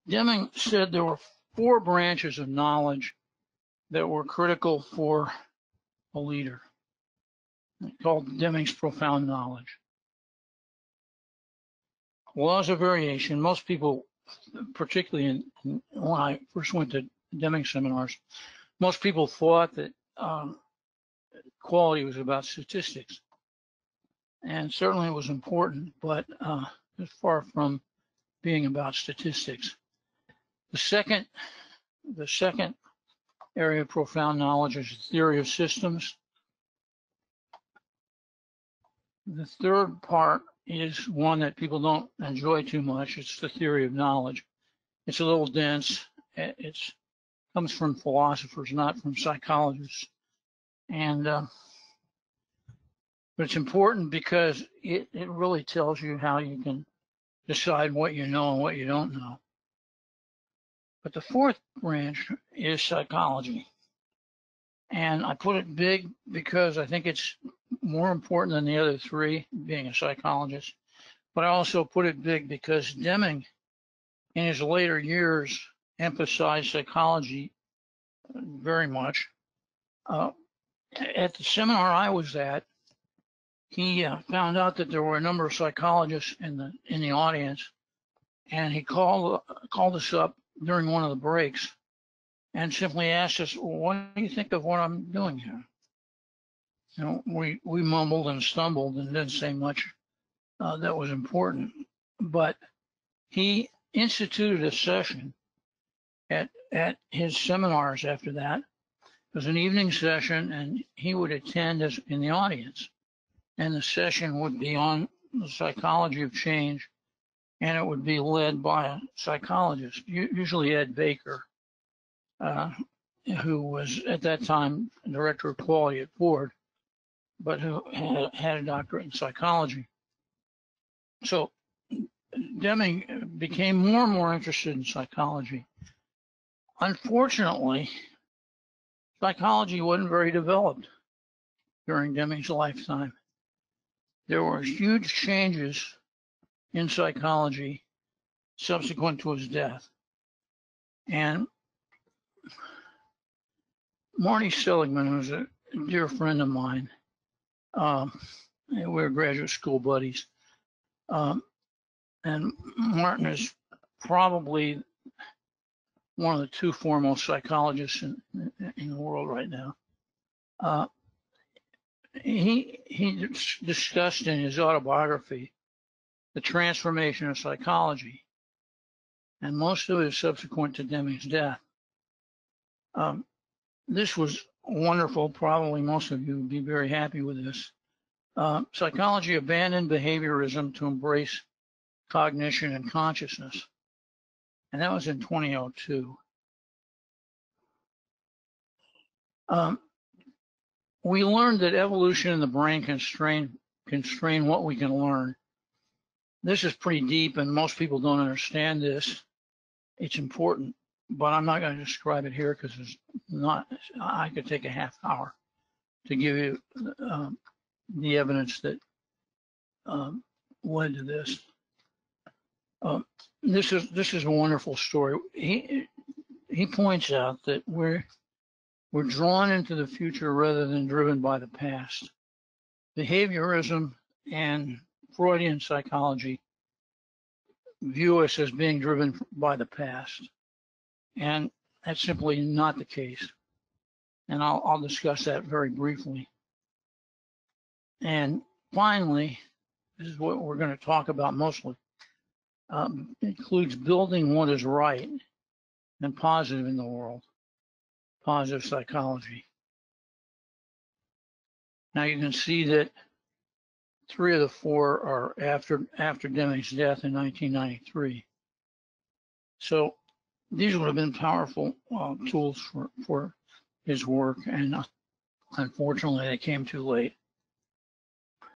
Deming said there were 4 branches of knowledge that were critical for a leader, called Deming's profound knowledge. Laws of variation. Most people, particularly when I first went to Deming seminars, most people thought that quality was about statistics. And certainly it was important, but it's far from being about statistics. The second area of profound knowledge is the theory of systems. The third part is one that people don't enjoy too much. It's the theory of knowledge. It's a little dense. It comes from philosophers, not from psychologists. And but it's important because it really tells you how you can decide what you know and what you don't know. But the fourth branch is psychology. And I put it big because I think it's more important than the other 3, being a psychologist. But I also put it big because Deming, in his later years, emphasized psychology very much. At the seminar I was at, he found out that there were a number of psychologists in the audience, and he called us up during one of the breaks and simply asked us, well, what do you think of what I'm doing here? You know, we mumbled and stumbled and didn't say much that was important, but he instituted a session at his seminars after that. It was an evening session, and he would attend as in the audience. And the session would be on the psychology of change, and it would be led by a psychologist, usually Ed Baker, who was at that time director of quality at Ford, but who had a doctorate in psychology. So Deming became more and more interested in psychology. Unfortunately, psychology wasn't very developed during Deming's lifetime. There were huge changes in psychology subsequent to his death. And Marty Seligman, who's a dear friend of mine, we were graduate school buddies, and Martin is probably one of the 2 foremost psychologists in the world right now. He discussed in his autobiography the transformation of psychology, and most of it is subsequent to Deming's death. This was wonderful. Probably most of you would be very happy with this. Psychology abandoned behaviorism to embrace cognition and consciousness, and that was in 2002. We learned that evolution in the brain constrain what we can learn. This is pretty deep, and most people don't understand this. It's important, but I'm not going to describe it here because it's not. I could take a half hour to give you the evidence that led to this. This is a wonderful story. He points out that we're drawn into the future rather than driven by the past. Behaviorism and Freudian psychology view us as being driven by the past, and that's simply not the case. And I'll discuss that very briefly. And finally, this is what we're going to talk about mostly. Includes building what is right and positive in the world, positive psychology. Now you can see that 3 of the 4 are after Deming's death in 1993. So these would have been powerful tools for his work, and unfortunately they came too late.